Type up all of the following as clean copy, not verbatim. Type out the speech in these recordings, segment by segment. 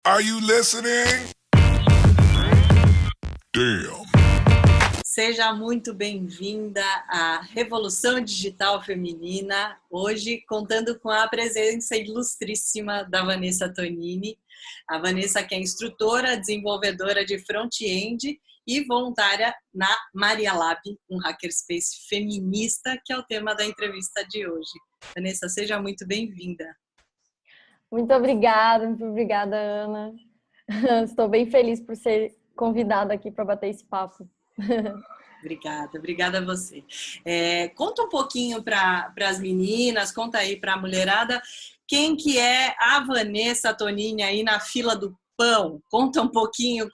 Are you listening? Damn. Seja muito bem-vinda à Revolução Digital Feminina, hoje contando com a presença ilustríssima da Vanessa Tonini. A Vanessa que é instrutora, desenvolvedora de front-end e voluntária na Maria Lab, um hackerspace feminista, que é o tema da entrevista de hoje. Vanessa, seja muito bem-vinda. Muito obrigada, Ana. Estou bem feliz por ser convidada aqui para bater esse papo. Obrigada a você. Conta um pouquinho para as meninas, conta aí para a mulherada, quem que é a Vanessa Tonini aí na fila do pão? Conta um pouquinho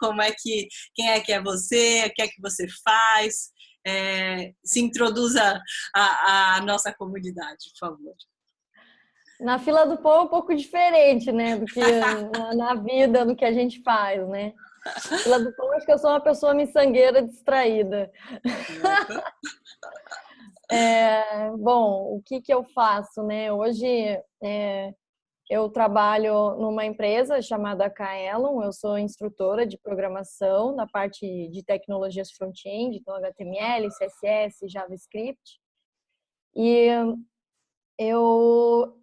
quem é que é você, o que é que você faz, se introduza a nossa comunidade, por favor. Na fila do pão é um pouco diferente, né, do que na vida, do que a gente faz, né? Na fila do pão, acho que eu sou uma pessoa miçangueira distraída. Bom, o que eu faço, né? Hoje eu trabalho numa empresa chamada Kaelon, eu sou instrutora de programação na parte de tecnologias front-end, então HTML, CSS, JavaScript. E eu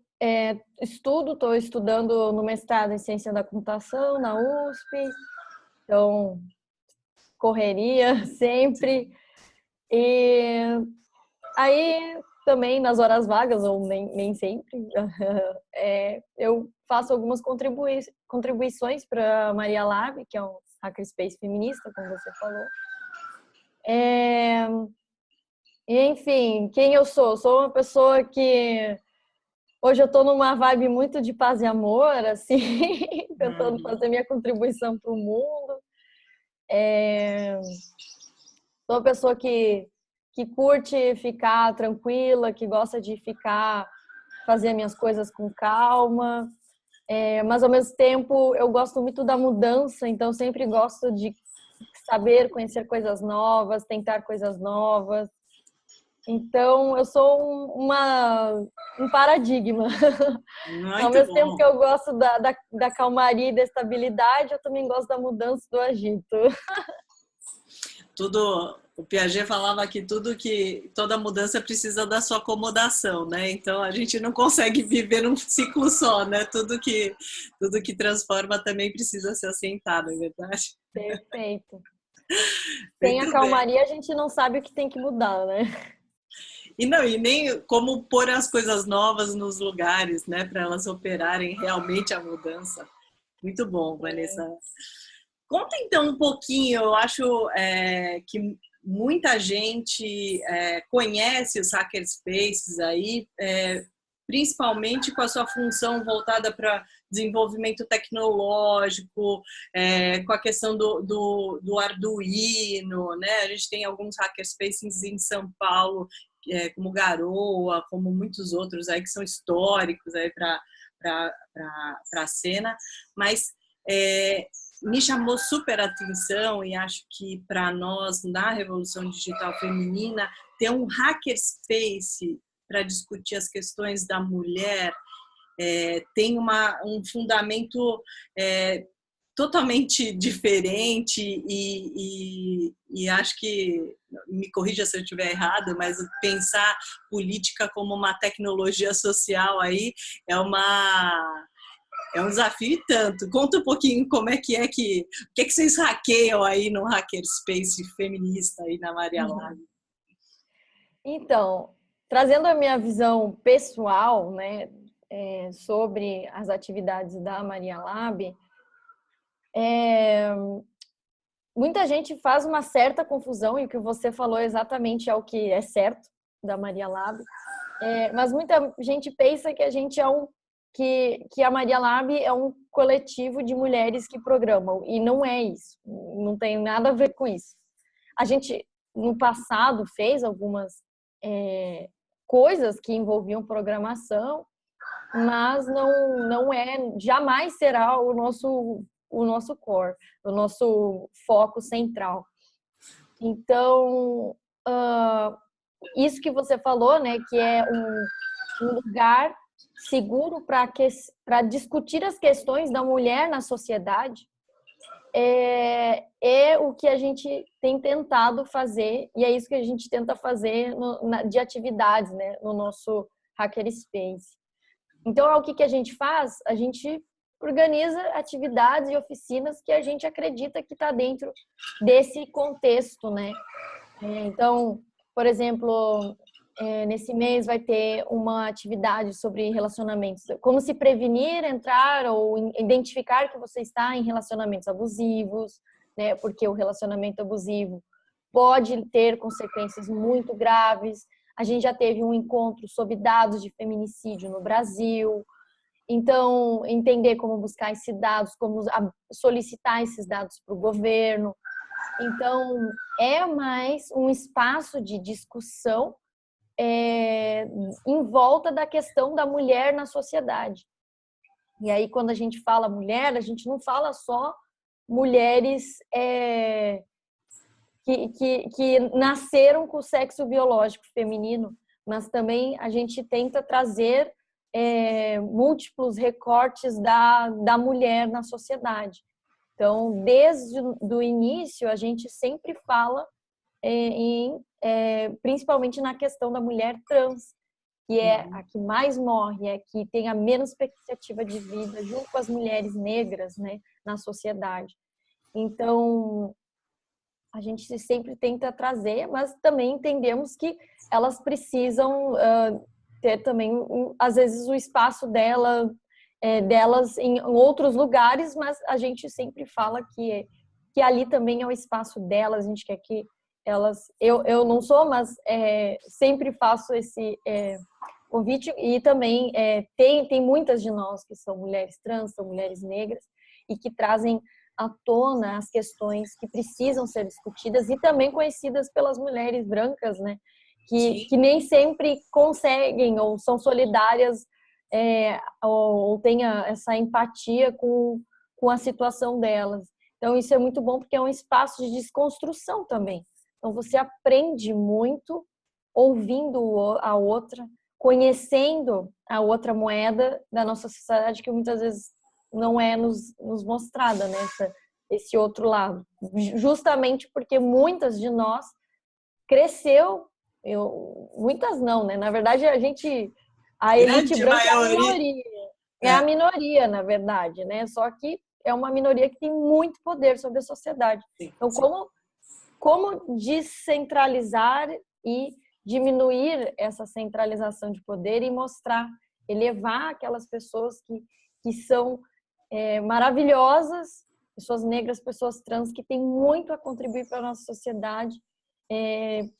estou estudando no mestrado em Ciência da Computação, na USP, então correria sempre. E aí também nas horas vagas, ou nem sempre, eu faço algumas contribuições para a Maria Lab, que é um hackerspace feminista, como você falou. E, enfim, quem eu sou? Sou uma pessoa que hoje eu estou numa vibe muito de paz e amor, assim, tentando fazer minha contribuição para o mundo. Sou uma pessoa que curte ficar tranquila, que gosta de fazer minhas coisas com calma, mas ao mesmo tempo eu gosto muito da mudança, então sempre gosto de saber conhecer coisas novas, tentar coisas novas. Então eu sou um paradigma. Ao mesmo tempo que eu gosto da calmaria e da estabilidade, eu também gosto da mudança e do agito. O Piaget falava que toda mudança precisa da sua acomodação, né? Então a gente não consegue viver num ciclo só, né? Tudo que transforma também precisa ser assentado, é verdade? Perfeito. Sem a calmaria a gente não sabe o que tem que mudar, né? E nem como pôr as coisas novas nos lugares, né? Para elas operarem realmente a mudança. Muito bom, Vanessa. Conta então um pouquinho, eu acho que muita gente conhece os hackerspaces aí, principalmente com a sua função voltada para desenvolvimento tecnológico, com a questão do Arduino, né? A gente tem alguns hackerspaces em São Paulo, como Garoa, como muitos outros aí que são históricos aí para a cena, mas me chamou super atenção e acho que para nós, na Revolução Digital Feminina, ter um hackerspace para discutir as questões da mulher tem um fundamento totalmente diferente e acho que, me corrija se eu estiver errado, mas pensar política como uma tecnologia social aí é um desafio e tanto. Conta um pouquinho como o que é que vocês hackeiam aí no hackerspace feminista aí na Maria Lab. Então, trazendo a minha visão pessoal, né, sobre as atividades da Maria Lab, muita gente faz uma certa confusão, e o que você falou exatamente é o que é certo da Maria Lab, mas muita gente pensa que a gente que a Maria Lab é um coletivo de mulheres que programam, e não é isso, não tem nada a ver com isso. A gente, no passado, fez algumas coisas que envolviam programação, mas jamais será o nosso core, o nosso foco central. Então, isso que você falou, né, que é um lugar seguro para discutir as questões da mulher na sociedade é o que a gente tem tentado fazer, e é isso que a gente tenta fazer de atividades, né, no nosso Hackerspace. Então, o que a gente faz? A gente organiza atividades e oficinas que a gente acredita que está dentro desse contexto, né? Então, por exemplo, nesse mês vai ter uma atividade sobre relacionamentos. Como se prevenir, entrar ou identificar que você está em relacionamentos abusivos, né? Porque o relacionamento abusivo pode ter consequências muito graves. A gente já teve um encontro sobre dados de feminicídio no Brasil. Então, entender como buscar esses dados, como solicitar esses dados para o governo. Então, é mais um espaço de discussão em volta da questão da mulher na sociedade. E aí, quando a gente fala mulher, a gente não fala só mulheres que nasceram com o sexo biológico feminino, mas também a gente tenta trazer múltiplos recortes da mulher na sociedade. Então, desde o início, a gente sempre fala principalmente na questão da mulher trans, que é a que mais morre, é a que tem a menos expectativa de vida, junto com as mulheres negras, né, na sociedade. Então, a gente sempre tenta trazer, mas também entendemos que elas precisam ter também, às vezes, o espaço delas em outros lugares, mas a gente sempre fala que ali também é o espaço delas, a gente quer que elas... Eu não sou, mas sempre faço esse convite, e também tem muitas de nós que são mulheres trans, são mulheres negras, e que trazem à tona as questões que precisam ser discutidas e também conhecidas pelas mulheres brancas, né? Que nem sempre conseguem ou são solidárias ou têm essa empatia com a situação delas. Então, isso é muito bom porque é um espaço de desconstrução também. Então, você aprende muito ouvindo a outra, conhecendo a outra moeda da nossa sociedade, que muitas vezes não é nos mostrada, né? Esse outro lado. Justamente porque muitas de nós cresceu, muitas não, né? Na verdade, a elite branca é a minoria. É a minoria, na verdade, né? Só que é uma minoria que tem muito poder sobre a sociedade. Então, como descentralizar e diminuir essa centralização de poder e mostrar, elevar aquelas pessoas que são maravilhosas, pessoas negras, pessoas trans, que têm muito a contribuir para a nossa sociedade, e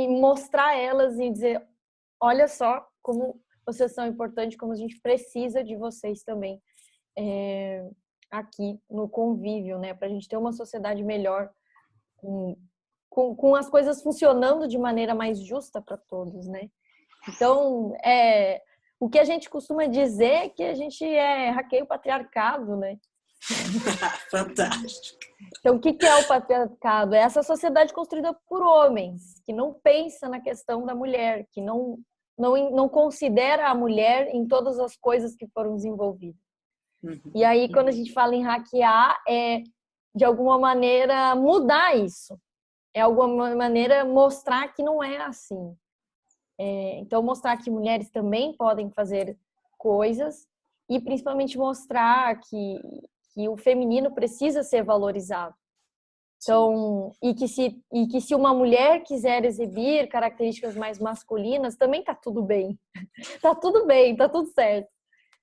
mostrar elas e dizer, olha só como vocês são importantes, como a gente precisa de vocês também aqui no convívio, né? Para a gente ter uma sociedade melhor, com as coisas funcionando de maneira mais justa para todos, né? Então, o que a gente costuma dizer é que a gente hackeia o patriarcado, né? Fantástico. Então, o que é o patriarcado? É essa sociedade construída por homens, que não pensa na questão da mulher, que não considera a mulher em todas as coisas que foram desenvolvidas. E aí, quando a gente fala em hackear, de alguma maneira, mudar isso. É, de alguma maneira, mostrar que não é assim. Então, mostrar que mulheres também podem fazer coisas e, principalmente, mostrar que o feminino precisa ser valorizado. Então, e que se uma mulher quiser exibir características mais masculinas, também tá tudo bem. Tá tudo bem, tá tudo certo.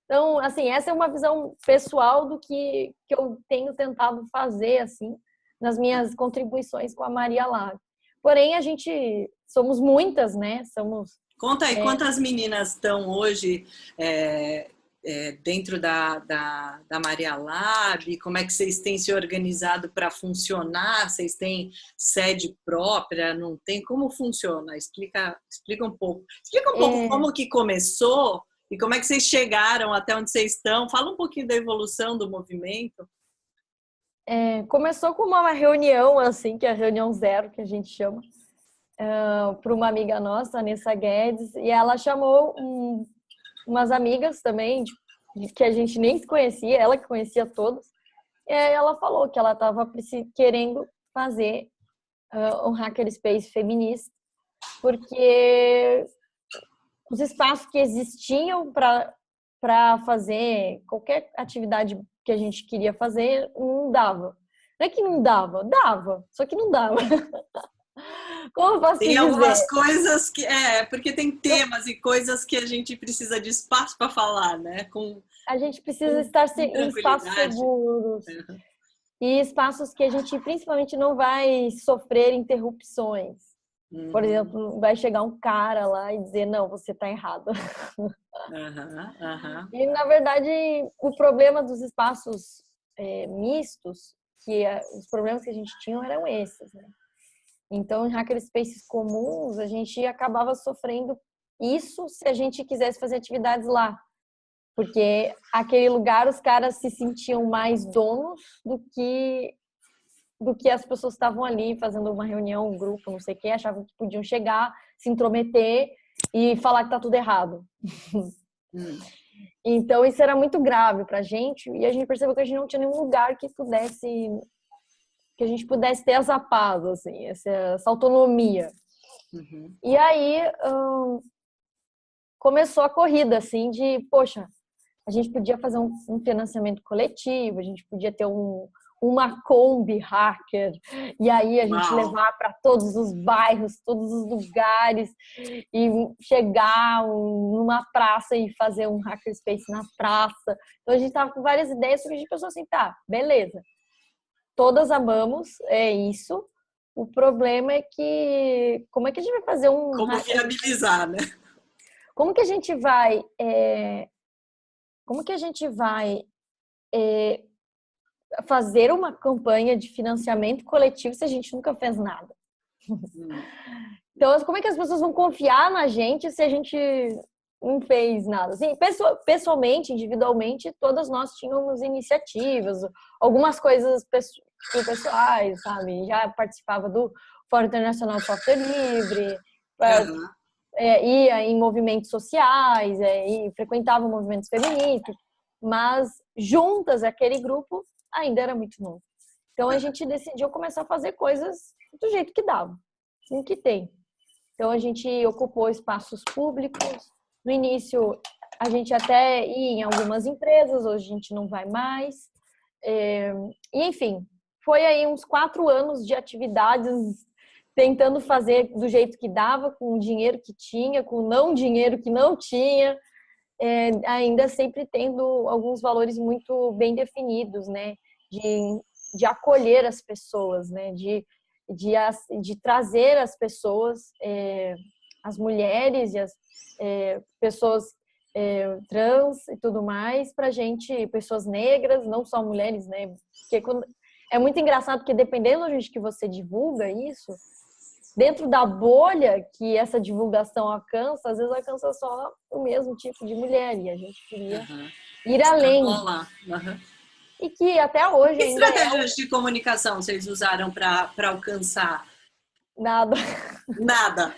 Então, assim, essa é uma visão pessoal do que eu tenho tentado fazer, assim, nas minhas contribuições com a Maria Lago. Porém, somos muitas, né? Conta aí, quantas meninas estão hoje dentro da Maria Lab? Como é que vocês têm se organizado para funcionar? Vocês têm sede própria? Não tem? Como funciona? Explica um pouco. Explica um pouco como que começou e como é que vocês chegaram até onde vocês estão. Fala um pouquinho da evolução do movimento. Começou com uma reunião, assim, que é a reunião zero, que a gente chama, para uma amiga nossa, a Nessa Guedes, e ela chamou umas amigas também, que a gente nem se conhecia, ela que conhecia todos, e aí ela falou que ela estava querendo fazer um hackerspace feminista, porque os espaços que existiam para fazer qualquer atividade que a gente queria fazer não dava. Não é que não dava, dava, só que não dava. Como eu posso Tem dizer? algumas coisas que... porque tem temas e coisas que a gente precisa de espaço para falar, né? A gente precisa estar em espaços tranquilidade. seguros. Uhum. E espaços que a gente principalmente não vai sofrer interrupções. Por exemplo, vai chegar um cara lá e dizer, não, você está errado. E, na verdade, o problema dos espaços mistos, os problemas que a gente tinha eram esses, né? Então, em hackerspaces comuns, a gente acabava sofrendo isso se a gente quisesse fazer atividades lá. Porque aquele lugar os caras se sentiam mais donos do que as pessoas que estavam ali fazendo uma reunião, um grupo, não sei o quê, achavam que podiam chegar, se intrometer e falar que tá tudo errado. Então, isso era muito grave pra gente e a gente percebeu que a gente não tinha nenhum lugar que a gente pudesse ter essa paz, assim, essa autonomia. E aí começou a corrida, assim, de, poxa, a gente podia fazer um financiamento coletivo, a gente podia ter uma Kombi hacker, e aí a gente levar para todos os bairros, todos os lugares, e chegar numa praça e fazer um hackerspace na praça. Então a gente estava com várias ideias, só que a gente pensou assim, tá, beleza. Todas amamos, é isso. O problema é que... Como é que a gente vai fazer Como viabilizar, né? Como que a gente vai... fazer uma campanha de financiamento coletivo se a gente nunca fez nada? Então, como é que as pessoas vão confiar na gente se a gente não fez nada? Assim, pessoalmente, individualmente, todas nós tínhamos iniciativas, algumas coisas pessoais, sabe? Já participava do Fórum Internacional de Software Livre, ia em movimentos sociais, e frequentava movimentos feministas, mas juntas, aquele grupo ainda era muito novo. Então, a gente decidiu começar a fazer coisas do jeito que dava, assim que tem. Então, a gente ocupou espaços públicos. No início, a gente até ia em algumas empresas, hoje a gente não vai mais. E, enfim, foi aí uns 4 anos de atividades tentando fazer do jeito que dava, com o dinheiro que tinha, com o não dinheiro que não tinha, ainda sempre tendo alguns valores muito bem definidos, né? De acolher as pessoas, né? De trazer as pessoas, as mulheres e as pessoas trans e tudo mais, pra gente, pessoas negras, não só mulheres, né? Porque é muito engraçado, porque dependendo de que você divulga isso, dentro da bolha que essa divulgação alcança, às vezes alcança só o mesmo tipo de mulher, e a gente queria ir além. E que até hoje que ainda estratégias de comunicação vocês usaram para alcançar? Nada. Nada.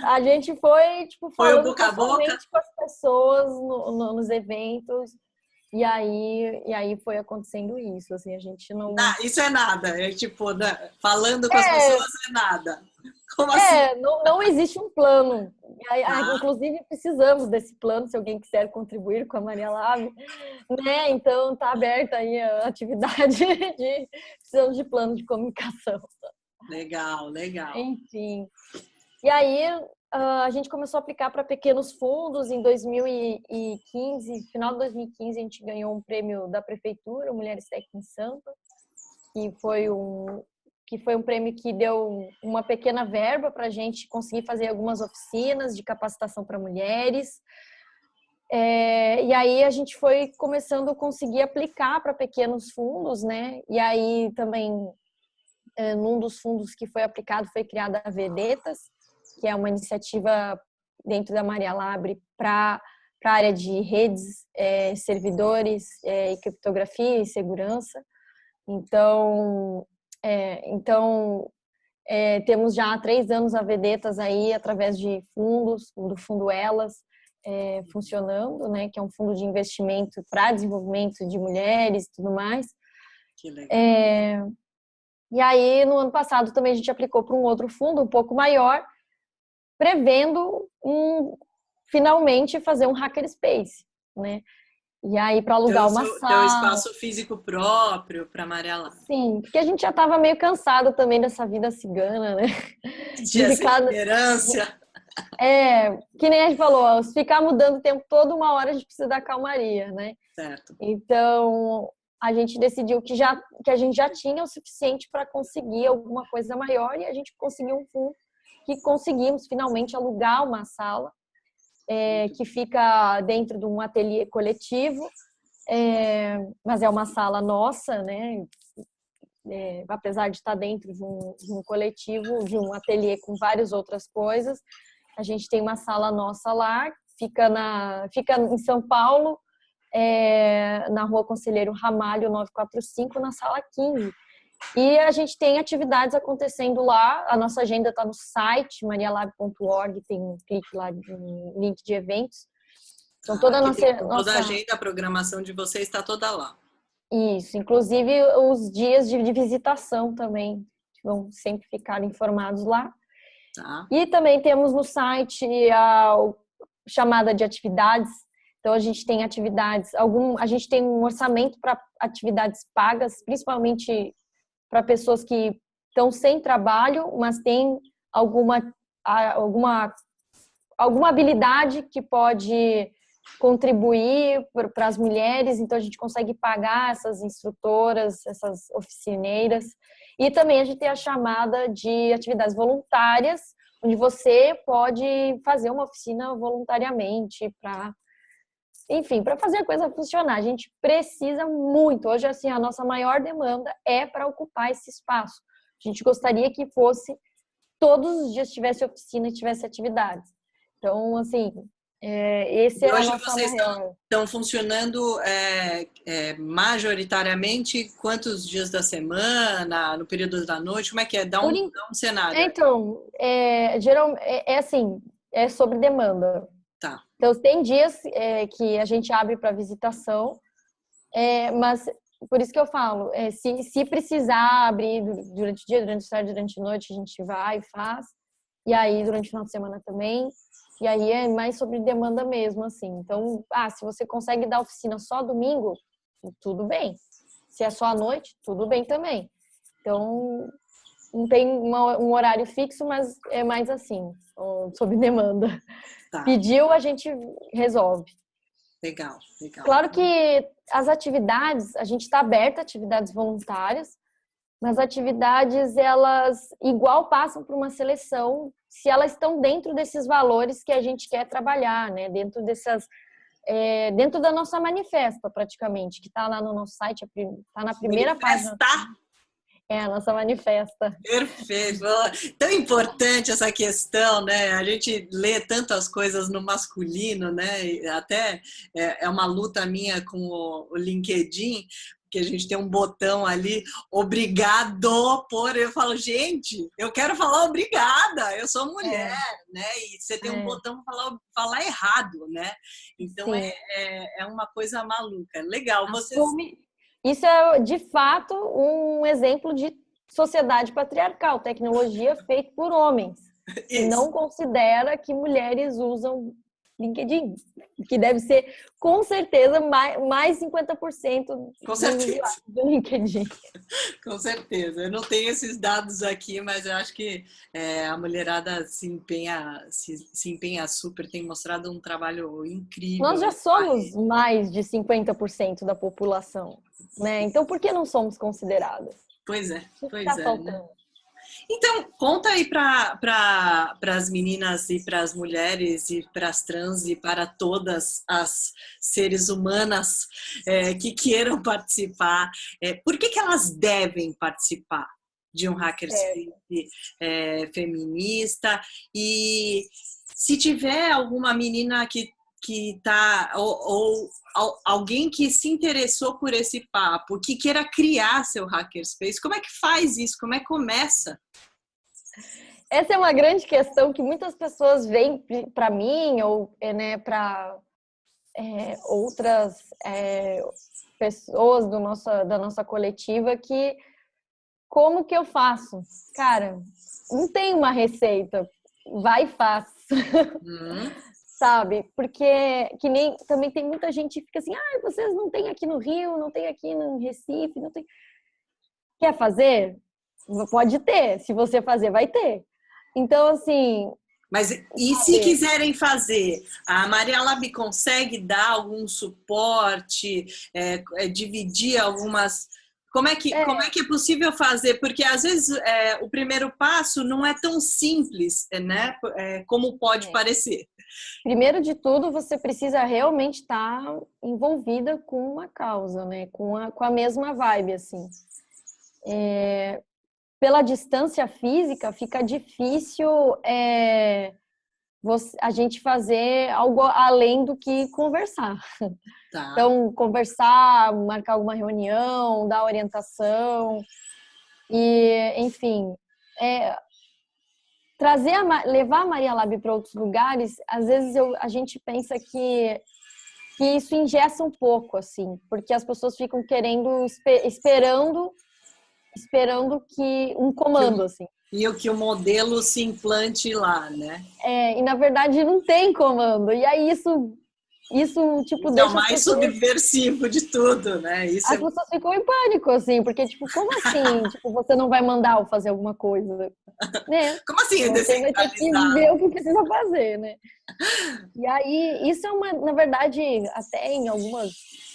A gente foi, tipo, falando boca a boca? pessoalmente com as pessoas nos eventos. E aí foi acontecendo isso, assim, a gente não... isso é nada, tipo, falando com as pessoas é nada. Como assim? Não existe um plano. Inclusive, precisamos desse plano, se alguém quiser contribuir com a Maria Lab, né? Então, tá aberta aí a atividade precisamos de plano de comunicação. Legal. Enfim. E aí, a gente começou a aplicar para pequenos fundos. Em 2015, final de 2015, a gente ganhou um prêmio da Prefeitura, Mulheres Tech em Sampa, que foi um prêmio que deu uma pequena verba para a gente conseguir fazer algumas oficinas de capacitação para mulheres. E aí a gente foi começando a conseguir aplicar para pequenos fundos, né? E aí também, num dos fundos que foi aplicado, foi criada a Vedetas, que é uma iniciativa dentro da Maria Labre para a área de redes, servidores, e criptografia e segurança. Então, Temos já há 3 anos a Vedetas aí, através de fundos, do Fundo Elas, funcionando, né? Que é um fundo de investimento para desenvolvimento de mulheres e tudo mais. Que legal. E aí, no ano passado, também a gente aplicou para um outro fundo, um pouco maior, prevendo finalmente fazer um hackerspace, né? E aí, para alugar uma Teu sala. espaço físico próprio para amarelar. Sim, porque a gente já estava meio cansado também dessa vida cigana, né? De essa itinerância. Que nem a gente falou, se ficar mudando o tempo todo, uma hora a gente precisa da calmaria, né? Certo. Então, a gente decidiu que a gente já tinha o suficiente para conseguir alguma coisa maior e a gente conseguiu um fundo que conseguimos finalmente alugar uma sala que fica dentro de um ateliê coletivo, mas é uma sala nossa, né? Apesar de estar dentro de um coletivo, de um ateliê com várias outras coisas, a gente tem uma sala nossa lá, fica em São Paulo, na Rua Conselheiro Ramalho 945, na sala 15. E a gente tem atividades acontecendo lá, a nossa agenda está no site marialab.org, tem um clique lá, um link de eventos. Então toda a toda a agenda, a programação de vocês está toda lá. Isso, inclusive os dias de visitação também vão sempre ficar informados lá. Tá. E também temos no site a chamada de atividades. Então a gente tem atividades, a gente tem um orçamento para atividades pagas, principalmente para pessoas que estão sem trabalho, mas têm alguma habilidade que pode contribuir para as mulheres, então a gente consegue pagar essas instrutoras, essas oficineiras. E também a gente tem a chamada de atividades voluntárias, onde você pode fazer uma oficina voluntariamente para fazer a coisa funcionar. A gente precisa muito. Hoje, assim, a nossa maior demanda é para ocupar esse espaço. A gente gostaria que fosse, todos os dias tivesse oficina e tivesse atividades. Então, assim, esse é a nossa maior. Hoje vocês estão funcionando majoritariamente quantos dias da semana, no período da noite? Como é que é? Dá um cenário. Então, geralmente, assim, é sobre demanda. Tá. Então, tem dias que a gente abre para visitação, mas por isso que eu falo, se precisar abrir durante o dia, durante a tarde, durante a noite, a gente vai e faz. E aí, durante o final de semana também. E aí é mais sobre demanda mesmo, assim. Então, se você consegue dar oficina só domingo, tudo bem. Se é só à noite, tudo bem também. Então, não tem um horário fixo, mas é mais assim, sob demanda. Tá. Pediu, a gente resolve. Legal. Claro que as atividades, a gente está aberta a atividades voluntárias, mas atividades, elas igual passam por uma seleção, se elas estão dentro desses valores que a gente quer trabalhar, né? Dentro da nossa manifesta, praticamente, que está lá no nosso site, está na primeira página. A nossa manifesta. Perfeito. Tão importante essa questão, né? A gente lê tantas coisas no masculino, né? E até é uma luta minha com o LinkedIn, que a gente tem um botão ali, obrigado por... Eu falo, gente, eu quero falar obrigada, eu sou mulher, né? E você tem um botão para falar errado, né? Então é uma coisa maluca. Legal. Isso é, de fato, um exemplo de sociedade patriarcal, tecnologia feita por homens. E não considera que mulheres usam LinkedIn, que deve ser, com certeza, mais 50% do LinkedIn. Com certeza. Eu não tenho esses dados aqui, mas eu acho que a mulherada se empenha super, tem mostrado um trabalho incrível. Nós já somos mais de 50% da população, né? Então, por que não somos consideradas? Pois é. Né? Então, conta aí para as meninas e para as mulheres e para as trans e para todas as seres humanas que queiram participar. Por que elas devem participar de um hackerspace feminista? E se tiver alguma menina que tá, ou alguém que se interessou por esse papo, que queira criar seu hackerspace, como é que faz isso? Como é que começa? Essa é uma grande questão que muitas pessoas veem para mim ou né, para outras pessoas da nossa coletiva que como que eu faço? Cara, não tem uma receita. Vai e faz. Sabe? Porque que nem também tem muita gente que fica assim, vocês não tem aqui no Rio, não tem aqui no Recife, não tem. Quer fazer? Pode ter. Se você fazer, vai ter. Então, assim. Mas e se quiserem fazer? A Maria Lab consegue dar algum suporte, dividir algumas. Como é que é possível fazer? Porque às vezes o primeiro passo não é tão simples, né? Como pode parecer. Primeiro de tudo, você precisa realmente estar envolvida com uma causa, né? Com a mesma vibe, assim. Pela distância física, fica difícil a gente fazer algo além do que conversar. Tá. Então, conversar, marcar alguma reunião, dar orientação e, enfim, levar a Maria Lab para outros lugares, às vezes a gente pensa que isso engessa um pouco, assim, porque as pessoas ficam querendo, esperando que um comando, assim. E que o modelo se implante lá, né? E na verdade não tem comando. E aí isso tipo, deixa é o mais subversivo de tudo, né? As pessoas ficam em pânico, assim, porque, tipo, como assim? Tipo, você não vai mandar eu fazer alguma coisa, né? Como assim é Você vai ter que ver o que precisa fazer, né? E aí, isso é na verdade, até em algumas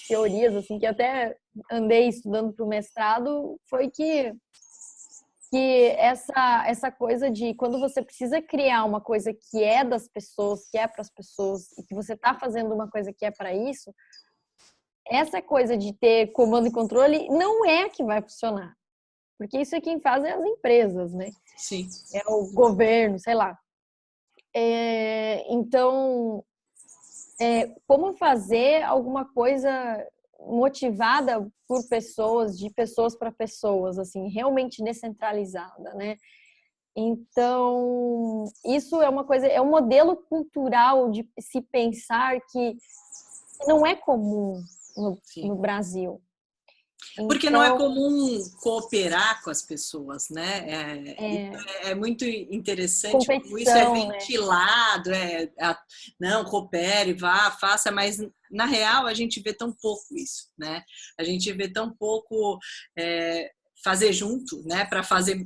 teorias, assim, que até andei estudando para o mestrado, foi que essa coisa de quando você precisa criar uma coisa que é das pessoas, que é para as pessoas, e que você está fazendo uma coisa que é para isso, essa coisa de ter comando e controle não é que vai funcionar. Porque isso é quem faz é as empresas, né? Sim. É o governo, sei lá. Então, como fazer alguma coisa motivada por pessoas, de pessoas para pessoas, assim, realmente descentralizada, né? Então, isso é uma coisa, é um modelo cultural de se pensar que não é comum no Brasil. Porque não é comum cooperar com as pessoas, né? É muito interessante como isso é ventilado, né? Não, coopere, vá, faça, mas na real a gente vê tão pouco isso, né? A gente vê tão pouco fazer junto, né? Para fazer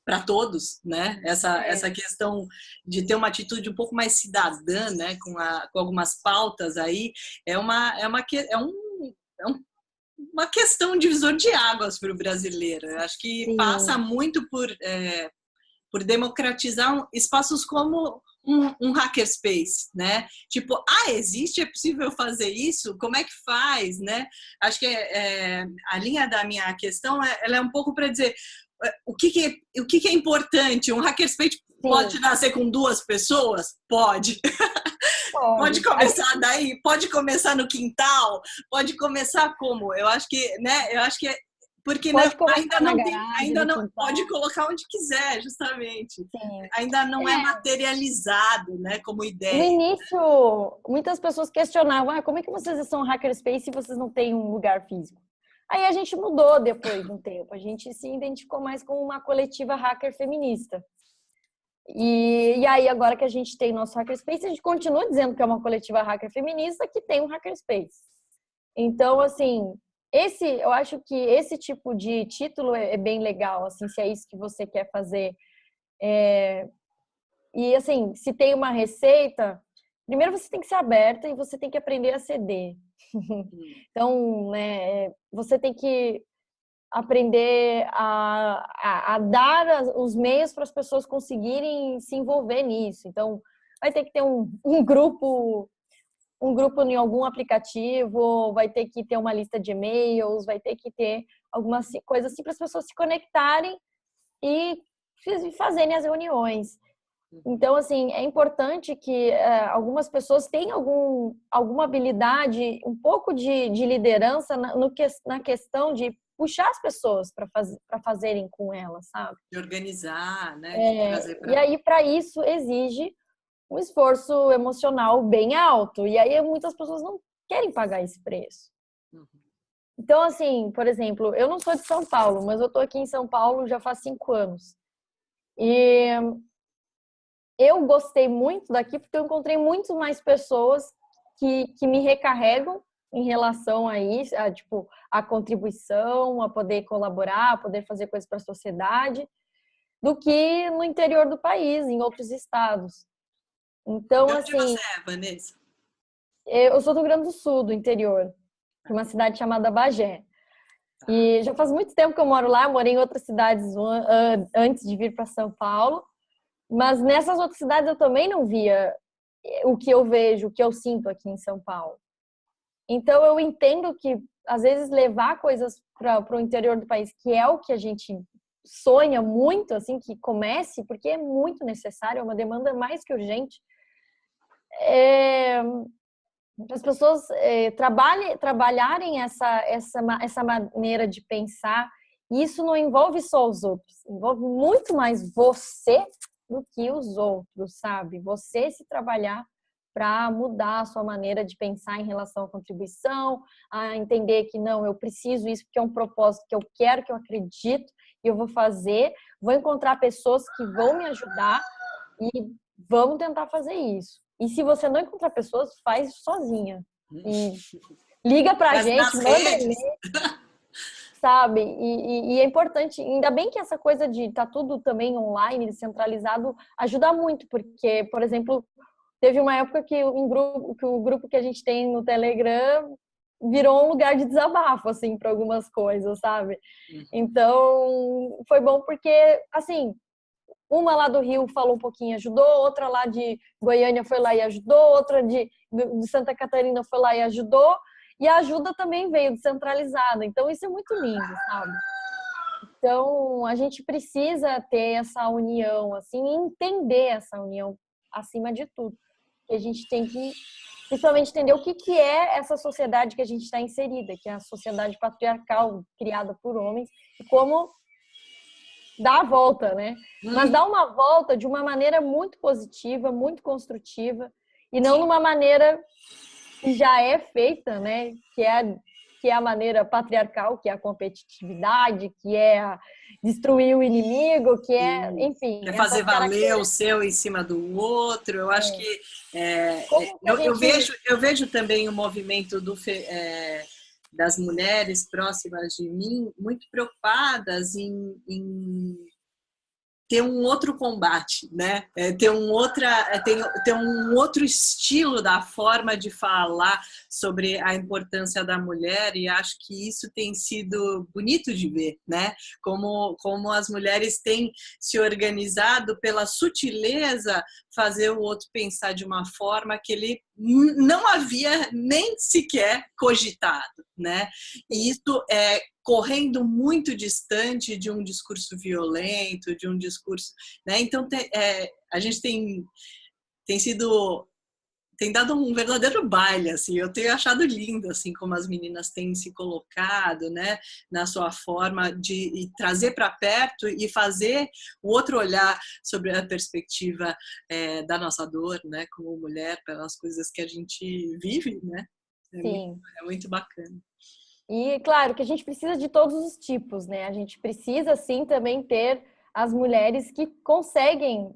para todos, né? Essa questão de ter uma atitude um pouco mais cidadã, né? Com algumas pautas aí, é uma questão divisor de águas para o brasileiro. Eu acho que passa muito por democratizar espaços como um hackerspace, né? Tipo, existe? É possível fazer isso? Como é que faz, né? Acho que a linha da minha questão ela é um pouco para dizer o que é importante. Um hackerspace pode nascer com 2 pessoas? Pode. Pode começar daí, pode começar no quintal, pode começar como? Eu acho que, né? Eu acho que porque ainda não pode colocar onde quiser, justamente. Sim. Ainda não é materializado, né, como ideia. No início, muitas pessoas questionavam: como é que vocês são hackerspace se vocês não têm um lugar físico? Aí a gente mudou depois de um tempo. A gente se identificou mais com uma coletiva hacker feminista. E aí, agora que a gente tem nosso hackerspace, a gente continua dizendo que é uma coletiva hacker feminista que tem um hackerspace. Então, assim, eu acho que esse tipo de título é bem legal, assim, se é isso que você quer fazer. E, assim, se tem uma receita, primeiro você tem que ser aberta e você tem que aprender a ceder. Então, né, você tem que aprender a dar os meios para as pessoas conseguirem se envolver nisso. Então, vai ter que ter um grupo em algum aplicativo, vai ter que ter uma lista de e-mails, vai ter que ter algumas coisas assim para as pessoas se conectarem e fazerem as reuniões. Então, assim, é importante que algumas pessoas tenham alguma habilidade, um pouco de liderança na questão de puxar as pessoas para fazerem com elas, sabe? De organizar, né? De trazer E para. aí, para isso, exige um esforço emocional bem alto. E aí, muitas pessoas não querem pagar esse preço. Então, assim, por exemplo, eu não sou de São Paulo, mas eu tô aqui em São Paulo já faz 5 anos. E eu gostei muito daqui porque eu encontrei muito mais pessoas que me recarregam em relação a isso, tipo, a contribuição, a poder colaborar, a poder fazer coisas para a sociedade, do que no interior do país, em outros estados. Então, De onde assim, você é, Vanessa? eu sou do Rio Grande do Sul, do interior, de uma cidade chamada Bagé. E já faz muito tempo que eu moro lá, eu morei em outras cidades antes de vir para São Paulo. Mas nessas outras cidades eu também não via o que eu vejo, o que eu sinto aqui em São Paulo. Então eu entendo que, às vezes, levar coisas para o interior do país, que é o que a gente sonha muito, assim, que comece, porque é muito necessário, é uma demanda mais que urgente, as pessoas trabalharem essa maneira de pensar. E isso não envolve só os outros, envolve muito mais você do que os outros, sabe? Você se trabalhar para mudar a sua maneira de pensar em relação à contribuição, a entender que não, eu preciso isso porque é um propósito que eu quero, que eu acredito, e eu vou fazer, vou encontrar pessoas que vão me ajudar e vamos tentar fazer isso. E se você não encontrar pessoas, faz sozinha. E liga pra Mas gente, nas manda redes. e-mail, sabe? E é importante, ainda bem que essa coisa de tá tudo também online, descentralizado, ajuda muito, porque, por exemplo, teve uma época que o grupo que a gente tem no Telegram virou um lugar de desabafo, assim, para algumas coisas, sabe? Então, foi bom porque, assim, uma lá do Rio falou um pouquinho, ajudou, outra lá de Goiânia foi lá e ajudou, outra de Santa Catarina foi lá e ajudou, e a ajuda também veio descentralizada. Então, isso é muito lindo, sabe? Então, a gente precisa ter essa união, assim, e entender essa união acima de tudo. Que a gente tem que, principalmente, entender o que é essa sociedade que a gente está inserida, que é a sociedade patriarcal criada por homens, e como dar a volta, né? Mas dar uma volta de uma maneira muito positiva, muito construtiva, e não numa maneira que já é feita, né? Que é a maneira patriarcal, que é a competitividade, que é destruir o inimigo, que é, enfim, Quer fazer essas valer o características. seu em cima do outro. Eu acho que Como que a gente... eu vejo também o movimento das mulheres próximas de mim muito preocupadas em ter um outro combate, né? Ter um outro estilo da forma de falar sobre a importância da mulher, e acho que isso tem sido bonito de ver, né? Como as mulheres têm se organizado pela sutileza, fazer o outro pensar de uma forma que ele não havia nem sequer cogitado, né? E isso é correndo muito distante de um discurso violento, de um discurso, né? Então a gente tem dado um verdadeiro baile, assim. Eu tenho achado lindo, assim, como as meninas têm se colocado, né, na sua forma de trazer para perto e fazer o outro olhar sobre a perspectiva da nossa dor, né, como mulher, pelas coisas que a gente vive, né? Sim. É muito bacana. E, claro, que a gente precisa de todos os tipos, né? A gente precisa, sim, também ter as mulheres que conseguem,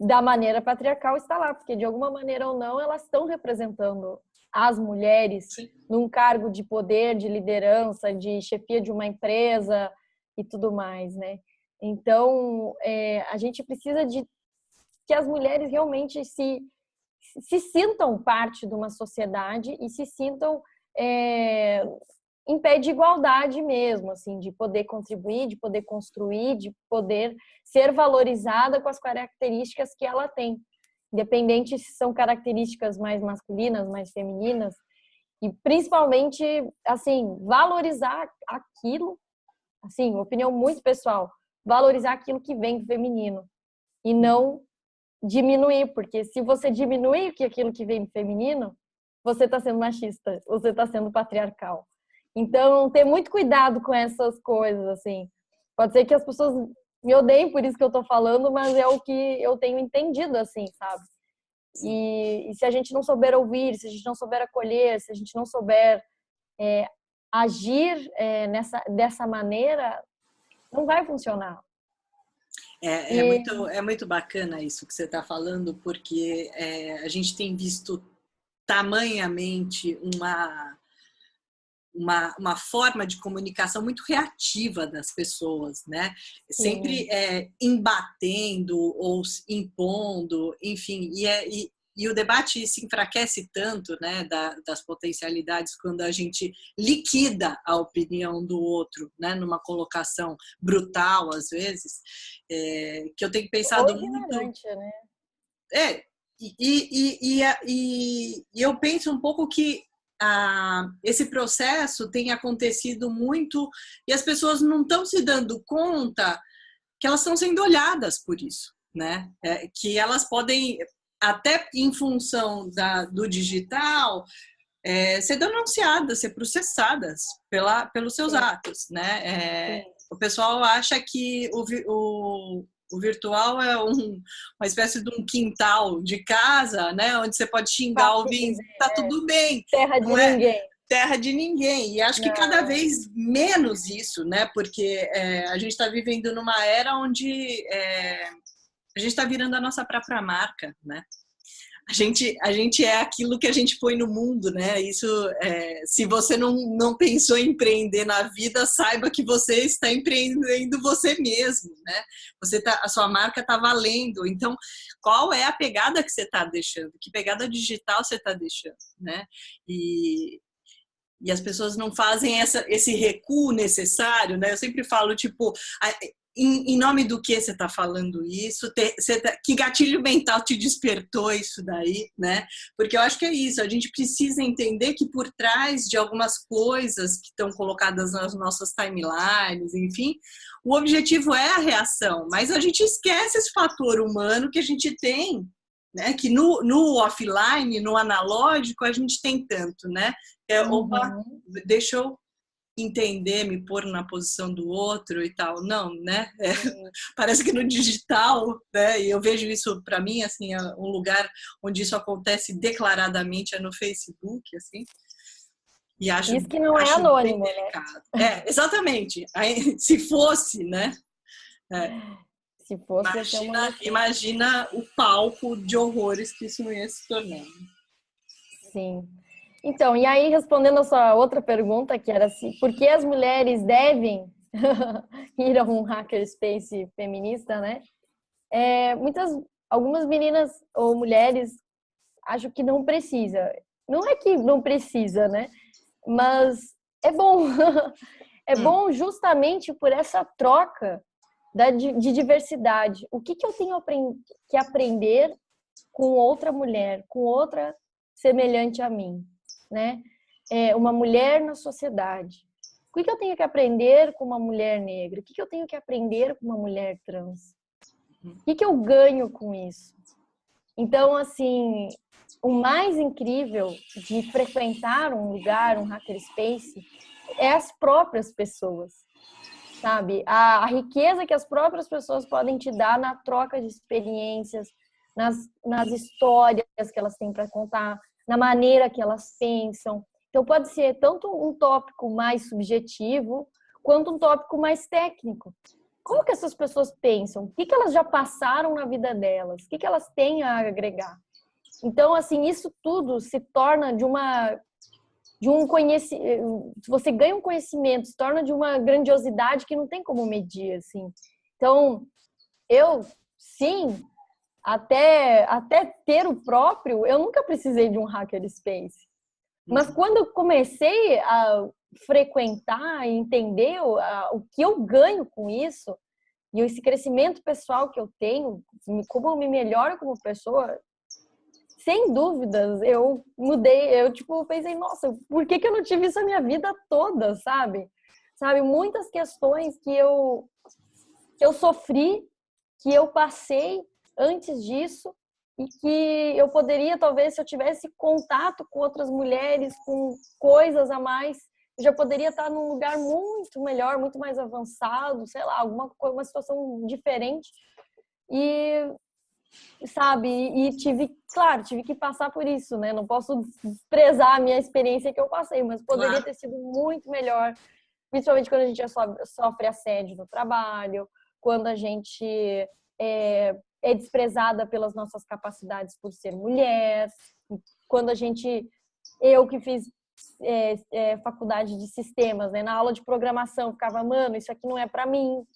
da maneira patriarcal, estar lá, porque, de alguma maneira ou não, elas estão representando as mulheres num cargo de poder, de liderança, de chefia de uma empresa e tudo mais, né? Então, a gente precisa de que as mulheres realmente se sintam parte de uma sociedade e se sintam em pé de igualdade mesmo, assim, de poder contribuir, de poder construir, de poder ser valorizada com as características que ela tem, independente se são características mais masculinas, mais femininas, e principalmente, assim, valorizar aquilo, assim, opinião muito pessoal, valorizar aquilo que vem do feminino e não diminuir, porque se você diminuir aquilo que vem feminino, você está sendo machista, você está sendo patriarcal. Então, ter muito cuidado com essas coisas, assim. Pode ser que as pessoas me odeiem por isso que eu tô falando, mas é o que eu tenho entendido, assim, sabe? E se a gente não souber ouvir, se a gente não souber acolher, se a gente não souber agir dessa maneira, não vai funcionar. É muito bacana isso que você está falando, porque a gente tem visto tamanhamente uma forma de comunicação muito reativa das pessoas, né? Sempre embatendo ou impondo, enfim, e o debate se enfraquece tanto, né, das potencialidades quando a gente liquida a opinião do outro, né, numa colocação brutal às vezes, que eu tenho pensado muito. Né? E eu penso um pouco que esse processo tem acontecido muito e as pessoas não estão se dando conta que elas estão sendo olhadas por isso, né? Que elas podem, até em função do digital, ser denunciadas, ser processadas pelos seus atos, né? O pessoal acha que o virtual é uma espécie de um quintal de casa, né? Onde você pode xingar o vizinho, tá tudo bem. Terra de ninguém. Terra de ninguém. E acho que cada vez menos isso, né? Porque a gente está vivendo numa era onde a gente está virando a nossa própria marca, né? A gente é aquilo que a gente põe no mundo, né? Isso, se você não pensou em empreender na vida, saiba que você está empreendendo você mesmo, né? A sua marca está valendo. Então, qual é a pegada que você está deixando? Que pegada digital você está deixando, né? E as pessoas não fazem esse recuo necessário, né? Eu sempre falo, tipo, em nome do que você está falando isso? Que gatilho mental te despertou isso daí, né? Porque eu acho que é isso, a gente precisa entender que por trás de algumas coisas que estão colocadas nas nossas timelines, enfim, o objetivo é a reação, mas a gente esquece esse fator humano que a gente tem, né? Que no offline, no analógico, a gente tem tanto, né? Opa, deixa eu entender, me pôr na posição do outro e tal, não, né? Parece que no digital, né? E eu vejo isso, para mim, assim, um lugar onde isso acontece declaradamente é no Facebook, assim. E acho isso que não é anônimo, né? Exatamente. Aí, se fosse, né? Se fosse, imagina o palco de horrores que isso não ia se tornar. Sim. Então, e aí, respondendo a sua outra pergunta, que era assim, por que as mulheres devem ir a um hackerspace feminista, né? Algumas meninas ou mulheres acham que não precisa. Não é que não precisa, né? Mas é bom. É bom justamente por essa troca de diversidade. O que eu tenho que aprender com outra mulher, com outra semelhante a mim, né? Uma mulher na sociedade. O que eu tenho que aprender com uma mulher negra? O que eu tenho que aprender com uma mulher trans? O que eu ganho com isso? Então, assim, o mais incrível de frequentar um lugar, um hackerspace, é as próprias pessoas, sabe? A riqueza que as próprias pessoas podem te dar na troca de experiências, nas histórias que elas têm para contar, na maneira que elas pensam. Então, pode ser tanto um tópico mais subjetivo, quanto um tópico mais técnico. Como que essas pessoas pensam? O que elas já passaram na vida delas? O que elas têm a agregar? Então, assim, isso tudo se torna de um conhecimento... Você ganha um conhecimento, se torna de uma grandiosidade que não tem como medir, assim. Então, sim... Até ter o próprio, eu nunca precisei de um hackerspace. Mas quando eu comecei a frequentar e entender o que eu ganho com isso, e esse crescimento pessoal que eu tenho, como eu me melhoro como pessoa, sem dúvidas, eu mudei. Eu pensei, nossa, por que eu não tive isso a minha vida toda, sabe? Muitas questões que eu sofri, que eu passei, antes disso e que eu poderia, talvez, se eu tivesse contato com outras mulheres, com coisas a mais, eu já poderia estar num lugar muito melhor, muito mais avançado, sei lá, uma situação diferente. E, sabe, tive que passar por isso, né? Não posso desprezar a minha experiência que eu passei, mas poderia ter sido muito melhor, principalmente quando a gente sofre assédio no trabalho, quando a gente é desprezada pelas nossas capacidades por ser mulher, quando eu que fiz faculdade de sistemas, né? Na aula de programação, ficava, mano, isso aqui não é pra mim.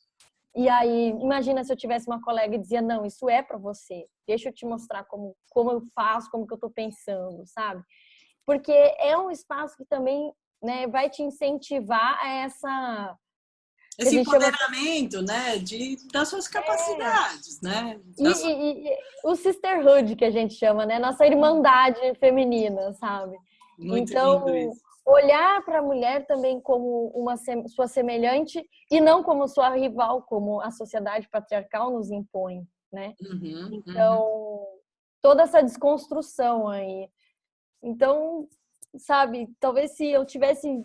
E aí, imagina se eu tivesse uma colega e dizia, não, isso é pra você. Deixa eu te mostrar como eu faço, como que eu tô pensando, sabe? Porque é um espaço que também, né, vai te incentivar a esse empoderamento, né, das suas capacidades, né? E o sisterhood que a gente chama, né? Nossa irmandade feminina, sabe? Muito então, lindo isso. Olhar para a mulher também como sua semelhante e não como sua rival, como a sociedade patriarcal nos impõe, né? Então, toda essa desconstrução aí. Então, sabe, talvez se eu tivesse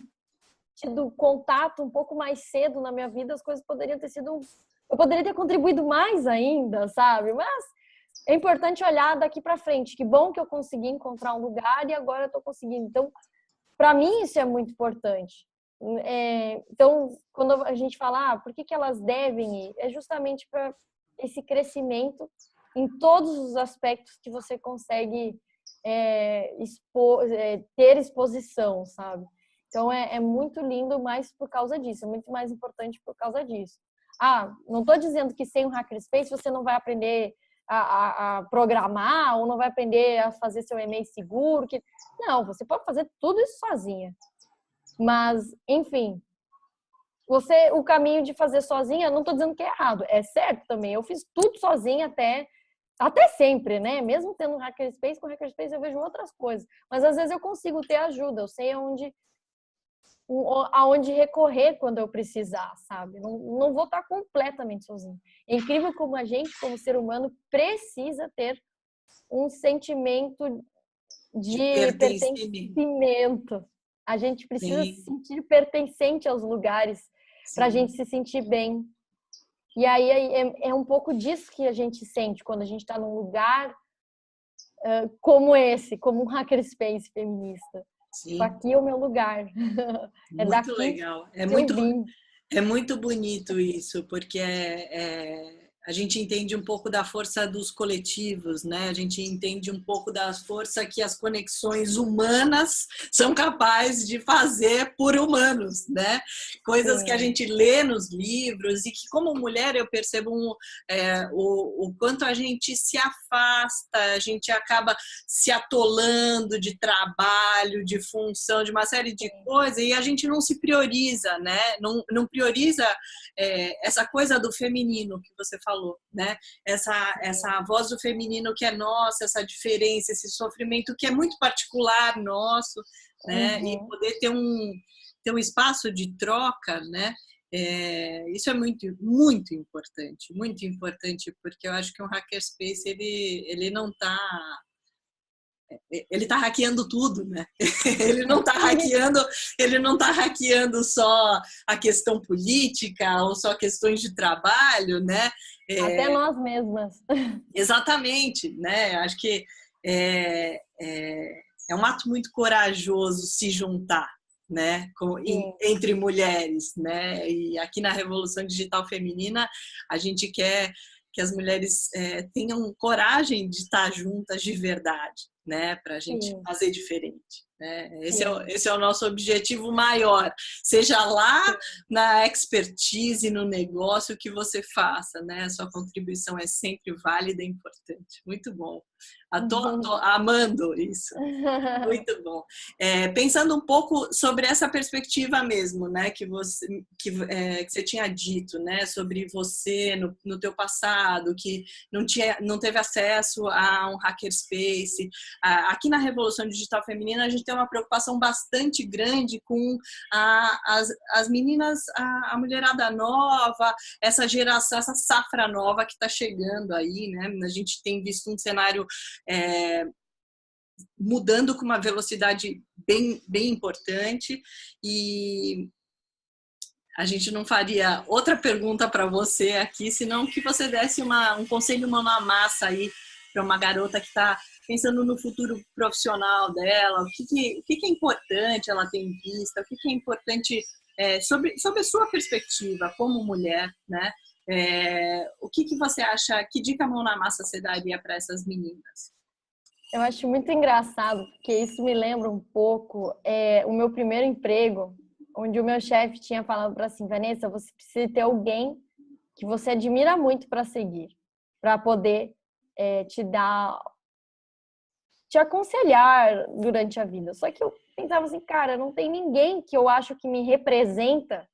tido contato um pouco mais cedo na minha vida, as coisas poderiam ter sido... Eu poderia ter contribuído mais ainda, sabe? Mas é importante olhar daqui para frente. Que bom que eu consegui encontrar um lugar e agora eu estou conseguindo. Então, para mim, isso é muito importante. Então, quando a gente fala, por que ter devem ir? É justamente para esse crescimento em todos os aspectos que você consegue ter exposição, sabe? Então, é muito lindo mais por causa disso, é muito mais importante por causa disso. Não estou dizendo que sem o Hackerspace você não vai aprender a programar ou não vai aprender a fazer seu e-mail seguro. Não, você pode fazer tudo isso sozinha. Mas, enfim, o caminho de fazer sozinha, não estou dizendo que é errado, é certo também. Eu fiz tudo sozinha até sempre, né? Mesmo tendo um Hackerspace, com o Hackerspace eu vejo outras coisas. Mas às vezes eu consigo ter ajuda, eu sei aonde recorrer quando eu precisar, sabe? Não vou estar completamente sozinha. É incrível como a gente, como ser humano, precisa ter um sentimento de pertencimento. A gente precisa se sentir pertencente aos lugares para a gente se sentir bem. E aí é um pouco disso que a gente sente quando a gente está num lugar como esse, como um Hackerspace feminista. Tipo, aqui é o meu lugar. Muito legal. É muito bonito isso, porque a gente entende um pouco da força dos coletivos, né? A gente entende um pouco da força que as conexões humanas são capazes de fazer por humanos, né? Coisas que a gente lê nos livros e que, como mulher, eu percebo o quanto a gente se afasta, a gente acaba se atolando de trabalho, de função, de uma série de coisas, e a gente não se prioriza, né? Não prioriza essa coisa do feminino que você falou, né? Essa voz do feminino que é nossa, essa diferença, esse sofrimento que é muito particular nosso, né? E poder ter um espaço de troca, né? Isso é muito, muito importante, porque eu acho que um Hackerspace ele não está... Ele está hackeando tudo, né? Ele não está hackeando só a questão política ou só questões de trabalho, né? Até nós mesmas. Exatamente, né? Acho que é um ato muito corajoso se juntar, né? Entre mulheres, né? E aqui na Revolução Digital Feminina a gente quer que as mulheres tenham coragem de estar juntas de verdade, né? Para a gente fazer diferente, né? Esse é o nosso objetivo maior, seja lá na expertise, no negócio que você faça, né? A sua contribuição é sempre válida e importante. Muito bom. Tô amando isso. Muito bom. Pensando um pouco sobre essa perspectiva mesmo, né, que você tinha dito, né, sobre você no teu passado, que não teve acesso a um hackerspace. Aqui na Revolução Digital Feminina a gente tem uma preocupação bastante grande com as meninas, a mulherada nova, essa geração, essa safra nova que está chegando aí, né? A gente tem visto um cenário mudando com uma velocidade bem importante, e a gente não faria outra pergunta para você aqui, senão que você desse um conselho mão na massa aí para uma garota que está pensando no futuro profissional dela, o que é importante ela ter em vista, o que é importante sobre a sua perspectiva como mulher, né? O que você acha, que dica mão na massa você daria para essas meninas? Eu acho muito engraçado, porque isso me lembra um pouco o meu primeiro emprego, onde o meu chefe tinha falado para assim, Vanessa, você precisa ter alguém que você admira muito para seguir, para poder te aconselhar durante a vida. Só que eu pensava assim, cara, não tem ninguém que eu acho que me representa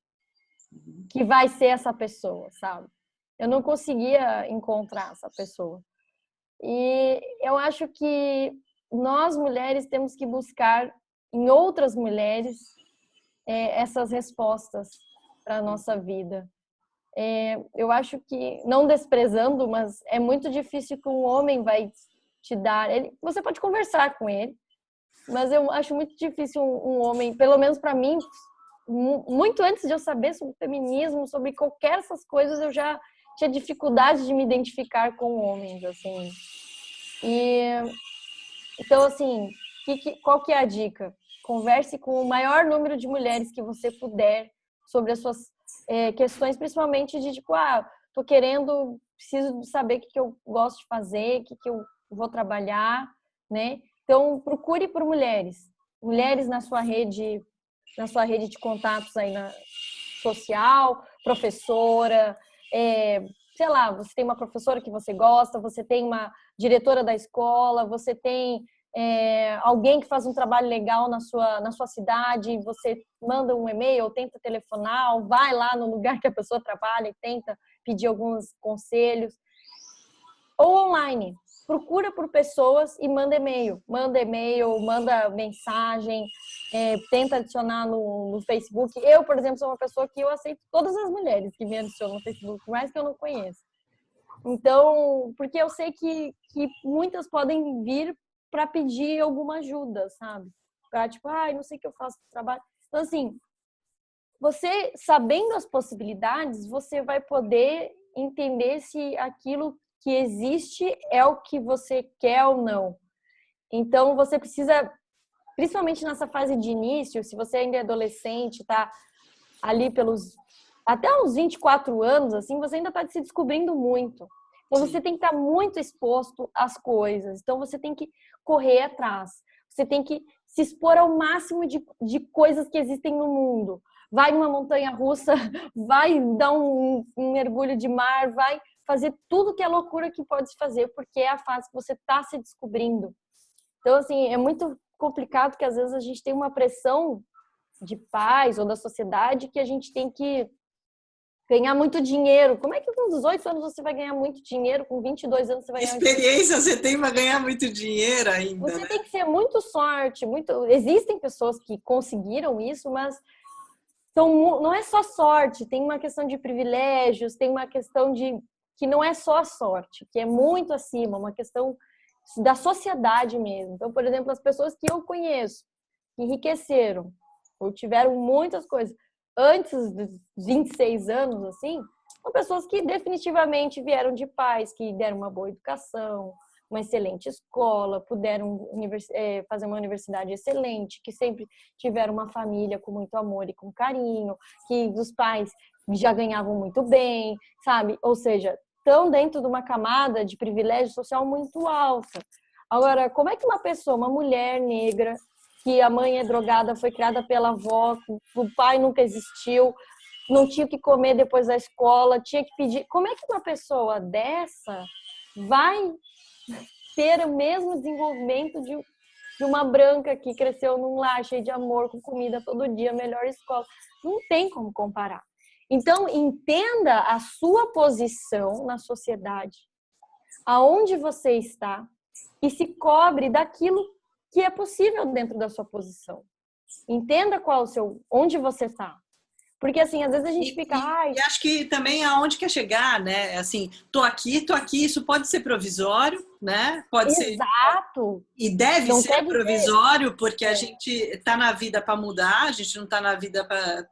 que vai ser essa pessoa, sabe? Eu não conseguia encontrar essa pessoa. E eu acho que nós, mulheres, temos que buscar em outras mulheres essas respostas para a nossa vida. Eu acho que, não desprezando, mas é muito difícil que um homem vai te dar. Você pode conversar com ele, mas eu acho muito difícil um homem, pelo menos para mim, muito antes de eu saber sobre feminismo, sobre qualquer dessas coisas, eu já tinha dificuldade de me identificar com homens, assim. Então, assim, qual que é a dica? Converse com o maior número de mulheres que você puder sobre as suas questões, principalmente de tipo, tô querendo, preciso saber o que eu gosto de fazer, o que eu vou trabalhar, né? Então, procure por mulheres na sua rede de contatos aí social, professora, sei lá, você tem uma professora que você gosta, você tem uma diretora da escola, você tem alguém que faz um trabalho legal na sua cidade, você manda um e-mail, tenta telefonar, ou vai lá no lugar que a pessoa trabalha e tenta pedir alguns conselhos. Ou online, procura por pessoas e manda e-mail, manda mensagem, tenta adicionar no Facebook. Eu, por exemplo, sou uma pessoa que eu aceito todas as mulheres que me adicionam no Facebook, mais que eu não conheço. Então, porque eu sei que muitas podem vir para pedir alguma ajuda, sabe? Para tipo, não sei o que eu faço no trabalho. Então, assim, você sabendo as possibilidades, você vai poder entender se aquilo que existe é o que você quer ou não. Então, você precisa, principalmente nessa fase de início, se você ainda é adolescente, tá ali até uns 24 anos, assim, você ainda está se descobrindo muito. Então, você tem que estar muito exposto às coisas. Então, você tem que correr atrás. Você tem que se expor ao máximo de coisas que existem no mundo. Vai numa montanha-russa, vai dar um mergulho de mar, vai fazer tudo que é loucura que pode se fazer, porque é a fase que você está se descobrindo. Então, assim, é muito complicado, porque às vezes a gente tem uma pressão de pais ou da sociedade que a gente tem que ganhar muito dinheiro. Como é que com 18 anos você vai ganhar muito dinheiro? Com 22 anos você vai ganhar experiência você tem para ganhar muito dinheiro ainda, você, né? Tem que ser muito sorte. Existem pessoas que conseguiram isso, mas não é só sorte. Tem uma questão de privilégios, tem uma questão que não é só a sorte, que é muito acima, uma questão da sociedade mesmo. Então, por exemplo, as pessoas que eu conheço, que enriqueceram, ou tiveram muitas coisas, antes dos 26 anos, assim, são pessoas que definitivamente vieram de pais que deram uma boa educação, uma excelente escola, puderam fazer uma universidade excelente, que sempre tiveram uma família com muito amor e com carinho, que os pais já ganhavam muito bem, sabe? Ou seja, estão dentro de uma camada de privilégio social muito alta. Agora, como é que uma mulher negra, que a mãe é drogada, foi criada pela avó, o pai nunca existiu, não tinha o que comer depois da escola, tinha que pedir... Como é que uma pessoa dessa vai ter o mesmo desenvolvimento de uma branca que cresceu num lar cheio de amor, com comida todo dia, melhor escola. Não tem como comparar. Então, entenda a sua posição na sociedade, aonde você está, e se cobre daquilo que é possível dentro da sua posição. Entenda onde você está. Porque, assim, às vezes a gente fica... E acho que também aonde quer chegar, né? Assim, tô aqui, isso pode ser provisório, né? Pode ser... Exato! E deve Não ser provisório, porque a gente está na vida para mudar, a gente não está na vida para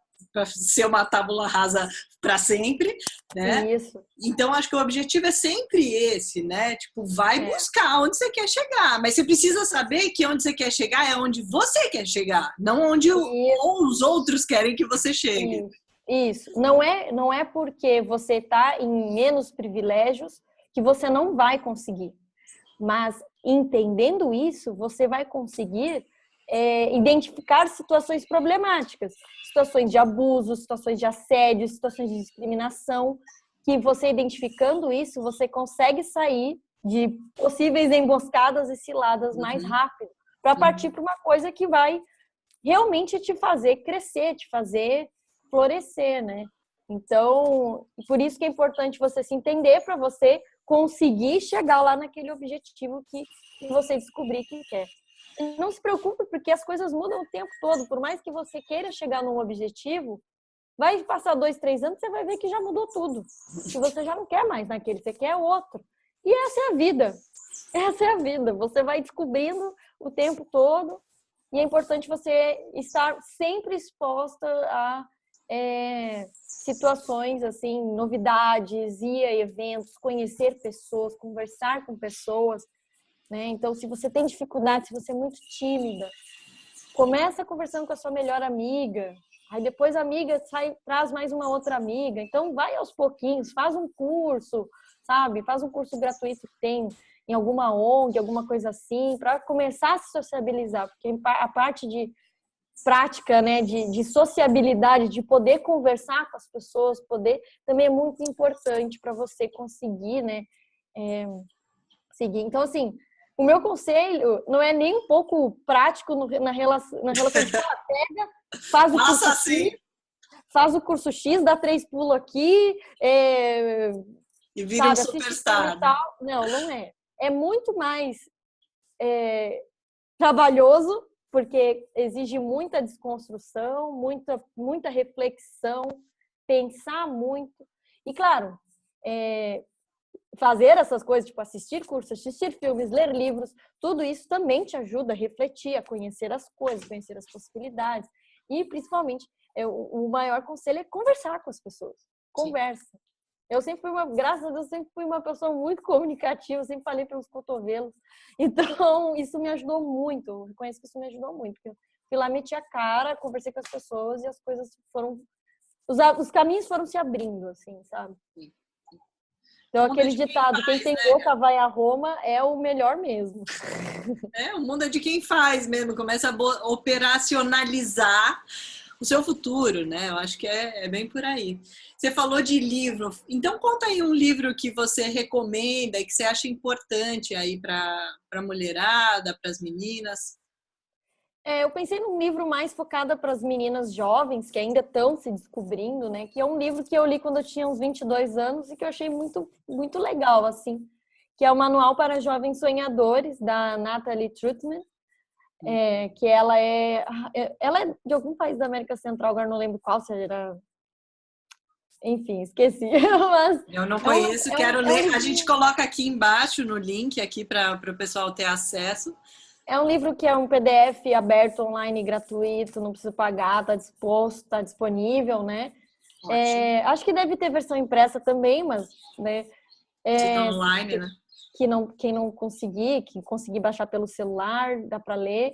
ser uma tábula rasa para sempre, né? Isso. Então, acho que o objetivo é sempre esse, né? Tipo, vai buscar onde você quer chegar, mas você precisa saber que onde você quer chegar é onde você quer chegar, não onde os outros querem que você chegue. Isso. Não é porque você está em menos privilégios que você não vai conseguir. Mas entendendo isso, você vai conseguir identificar situações problemáticas, situações de abuso, situações de assédio, situações de discriminação, que você identificando isso, você consegue sair de possíveis emboscadas e ciladas mais rápido, para partir para uma coisa que vai realmente te fazer crescer, te fazer florescer, né? Então, por isso que é importante você se entender para você conseguir chegar lá naquele objetivo que você descobrir que quer. E não se preocupe, porque as coisas mudam o tempo todo. Por mais que você queira chegar num objetivo, vai passar 2, 3 anos, você vai ver que já mudou tudo. Que você já não quer mais naquele, você quer outro. E essa é a vida. Essa é a vida. Você vai descobrindo o tempo todo. E é importante você estar sempre exposta a situações, assim, novidades, ir a eventos, conhecer pessoas, conversar com pessoas, né? Então, se você tem dificuldade, se você é muito tímida, começa conversando com a sua melhor amiga, aí depois a amiga traz mais uma outra amiga, então vai aos pouquinhos, faz um curso, sabe? Faz um curso gratuito que tem em alguma ONG, alguma coisa assim, para começar a se sociabilizar, porque a parte de prática, né, de sociabilidade, de poder conversar com as pessoas, também é muito importante para você conseguir, né, seguir. Então, assim, o meu conselho não é nem um pouco prático na relação de pega, faz o curso assim. X, faz o curso X, dá 3 pulos aqui, e vira um assiste superstar. e tal. Não é. É muito mais trabalhoso, porque exige muita desconstrução, muita reflexão, pensar muito. E, claro, fazer essas coisas, tipo assistir cursos, assistir filmes, ler livros, tudo isso também te ajuda a refletir, a conhecer as coisas, conhecer as possibilidades. E, principalmente, o maior conselho é conversar com as pessoas. Conversa. Sim. Eu sempre fui graças a Deus, sempre fui uma pessoa muito comunicativa, sempre falei pelos cotovelos. Então, isso me ajudou muito. Eu reconheço que isso me ajudou muito. Porque eu fui lá, meti a cara, conversei com as pessoas e as coisas os caminhos foram se abrindo, assim, sabe? Então, aquele ditado, quem tem boca vai a Roma, é o melhor mesmo. O mundo é de quem faz mesmo. Começa a operacionalizar o seu futuro, né? Eu acho que é bem por aí. Você falou de livro, então conta aí um livro que você recomenda e que você acha importante aí para a mulherada, para as meninas. Eu pensei num livro mais focado para as meninas jovens que ainda estão se descobrindo, né? Que é um livro que eu li quando eu tinha uns 22 anos e que eu achei muito, muito legal, assim. Que é o Manual para Jovens Sonhadores, da Natalie Trutman. Que ela é de algum país da América Central, agora não lembro qual, se era... Enfim, esqueci. Mas eu não conheço, quero ler. A gente coloca aqui embaixo no link aqui para o pessoal ter acesso. É um livro que é um PDF aberto, online, gratuito, não precisa pagar, está disponível, né? Acho que deve ter versão impressa também, mas... né, se tá online, né? Quem não conseguir, quem conseguir baixar pelo celular, dá para ler.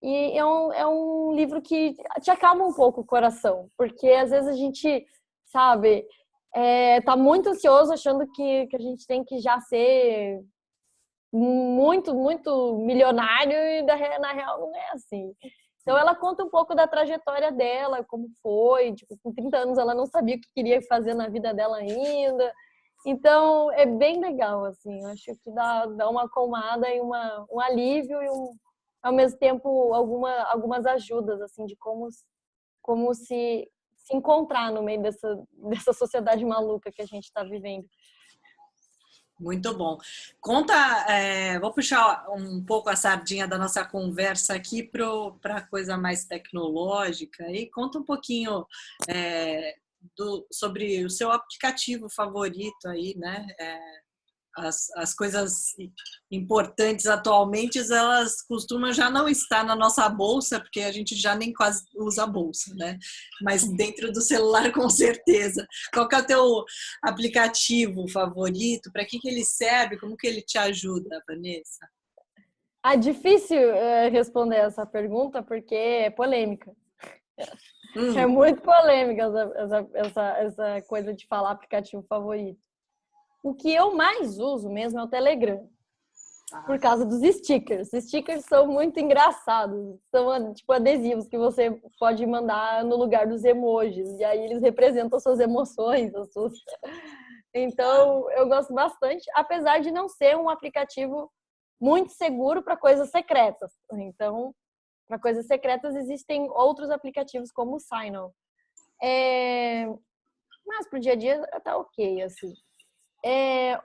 E é um livro que te acalma um pouco o coração, porque às vezes a gente, sabe, tá muito ansioso achando que a gente tem que já ser muito, muito milionário e na real não é assim. Então ela conta um pouco da trajetória dela, como foi, tipo, com 30 anos ela não sabia o que queria fazer na vida dela ainda, Então, é bem legal, assim. Eu acho que dá uma acalmada e um alívio e, ao mesmo tempo, algumas ajudas, assim, de como se encontrar no meio dessa sociedade maluca que a gente está vivendo. Muito bom. Conta, vou puxar um pouco a sardinha da nossa conversa aqui para a coisa mais tecnológica e conta um pouquinho sobre o seu aplicativo favorito aí, né? As coisas importantes atualmente, elas costumam já não estar na nossa bolsa, porque a gente já nem quase usa a bolsa, né? Mas dentro do celular, com certeza. Qual que é o teu aplicativo favorito? Para que ele serve? Como que ele te ajuda, Vanessa? Difícil responder essa pergunta porque é polêmica. É Hum, muito polêmica essa coisa de falar aplicativo favorito. O que eu mais uso mesmo é o Telegram, por causa dos stickers. Os stickers são muito engraçados. São tipo adesivos que você pode mandar no lugar dos emojis. E aí eles representam as suas emoções. Então, eu gosto bastante, apesar de não ser um aplicativo muito seguro para coisas secretas. Então, para coisas secretas existem outros aplicativos como o Signal. Mas para o dia a dia tá ok, assim.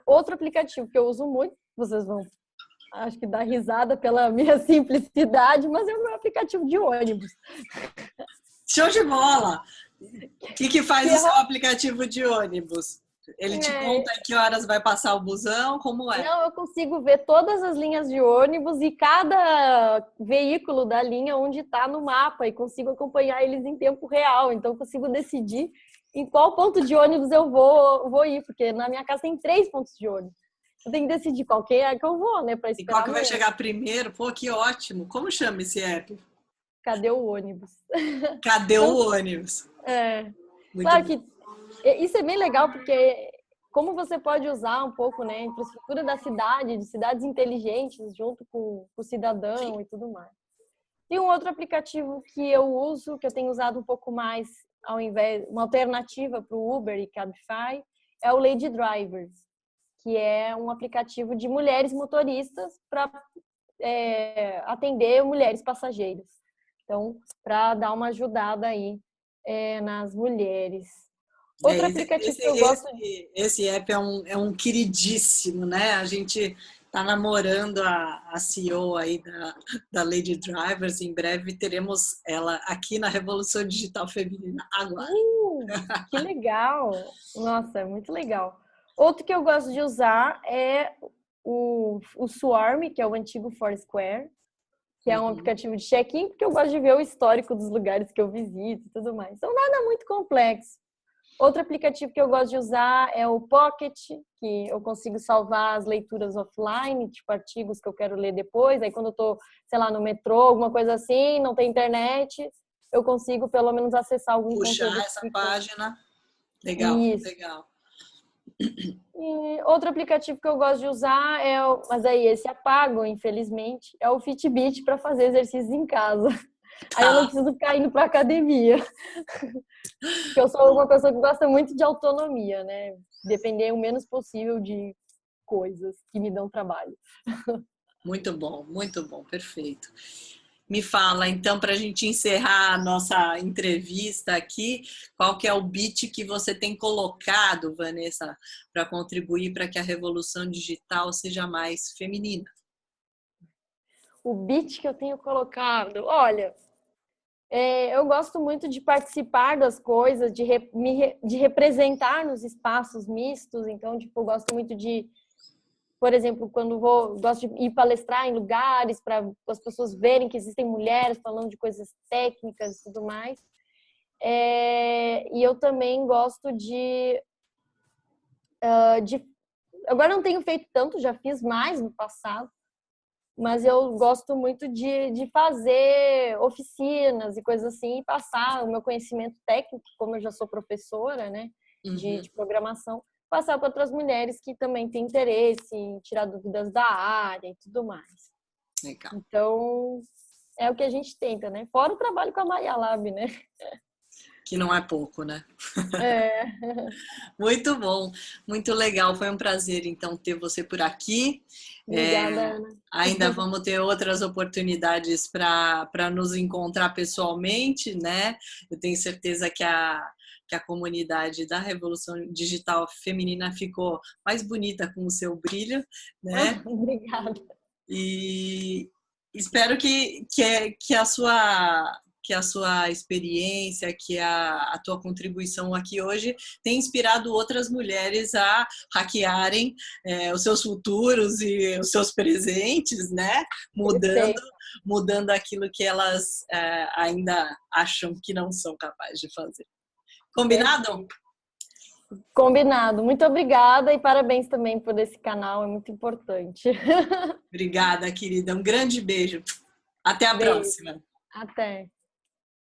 Outro aplicativo que eu uso muito, vocês vão, acho que dar risada pela minha simplicidade, mas é o meu aplicativo de ônibus. show de bola! O que faz Que o seu aplicativo de ônibus? Ele te conta em que horas vai passar o busão? Como é? Não, eu consigo ver todas as linhas de ônibus e cada veículo da linha onde está no mapa e consigo acompanhar eles em tempo real. Então, eu consigo decidir em qual ponto de ônibus eu vou ir, porque na minha casa tem 3 pontos de ônibus. Eu tenho que decidir qual que é que eu vou, né, para E qual esperar que vai chegar primeiro? Pô, que ótimo! Como chama esse app? Cadê o ônibus? Cadê Então, o ônibus? Muito claro bom. que isso é bem legal, porque como você pode usar um pouco, né, a infraestrutura da cidade, de cidades inteligentes, junto com o cidadão e tudo mais. E um outro aplicativo que eu uso, que eu tenho usado um pouco mais, ao invés, uma alternativa para o Uber e Cabify, é o Lady Drivers, que é um aplicativo de mulheres motoristas para atender mulheres passageiras. Então, para dar uma ajudada aí nas mulheres. Outro aplicativo que eu gosto. Esse app é um queridíssimo, né? A gente está namorando a CEO aí da Lady Drivers. Em breve teremos ela aqui na Revolução Digital Feminina. Agora. Que legal! Nossa, é muito legal. Outro que eu gosto de usar é o Swarm, que é o antigo Foursquare, que é um aplicativo de check-in, porque eu gosto de ver o histórico dos lugares que eu visito e tudo mais. Então, nada muito complexo. Outro aplicativo que eu gosto de usar é o Pocket, que eu consigo salvar as leituras offline, tipo artigos que eu quero ler depois. Aí quando eu tô, sei lá, no metrô, alguma coisa assim, não tem internet, eu consigo pelo menos acessar algum Puxar conteúdo que essa ficou. página. Legal, Isso. legal. E outro aplicativo que eu gosto de usar mas aí esse apago, infelizmente, é o Fitbit para fazer exercícios em casa. Aí eu não Tá. preciso ficar indo para academia. Porque eu sou uma pessoa que gosta muito de autonomia, né? Depender o menos possível de coisas que me dão trabalho. Muito bom, perfeito. Me fala, então, para a gente encerrar a nossa entrevista aqui, qual que é o bit que você tem colocado, Vanessa, para contribuir para que a revolução digital seja mais feminina? O beat que eu tenho colocado, olha, eu gosto muito de participar das coisas, de representar nos espaços mistos. Então, tipo, eu gosto muito de, por exemplo, gosto de ir palestrar em lugares para as pessoas verem que existem mulheres falando de coisas técnicas e tudo mais. E eu também gosto agora não tenho feito tanto, já fiz mais no passado, mas eu gosto muito de fazer oficinas e coisas assim e passar o meu conhecimento técnico, como eu já sou professora, né, de programação, passar para outras mulheres que também têm interesse em tirar dúvidas da área e tudo mais. Legal. Então, é o que a gente tenta, né? Fora o trabalho com a Maya Lab, né? Que não é pouco, né? É. Muito bom, muito legal. Foi um prazer, então, ter você por aqui. Obrigada, Ana. Ainda vamos ter outras oportunidades para nos encontrar pessoalmente, né? Eu tenho certeza que a comunidade da Revolução Digital Feminina ficou mais bonita com o seu brilho, né? Obrigada. E espero que a sua experiência, que a tua contribuição aqui hoje tenha inspirado outras mulheres a hackearem os seus futuros e os seus presentes, né? Mudando aquilo que elas ainda acham que não são capazes de fazer. Combinado? Combinado. Muito obrigada e parabéns também por esse canal, é muito importante. Obrigada, querida. Um grande beijo. Até a Beijo. próxima. Até.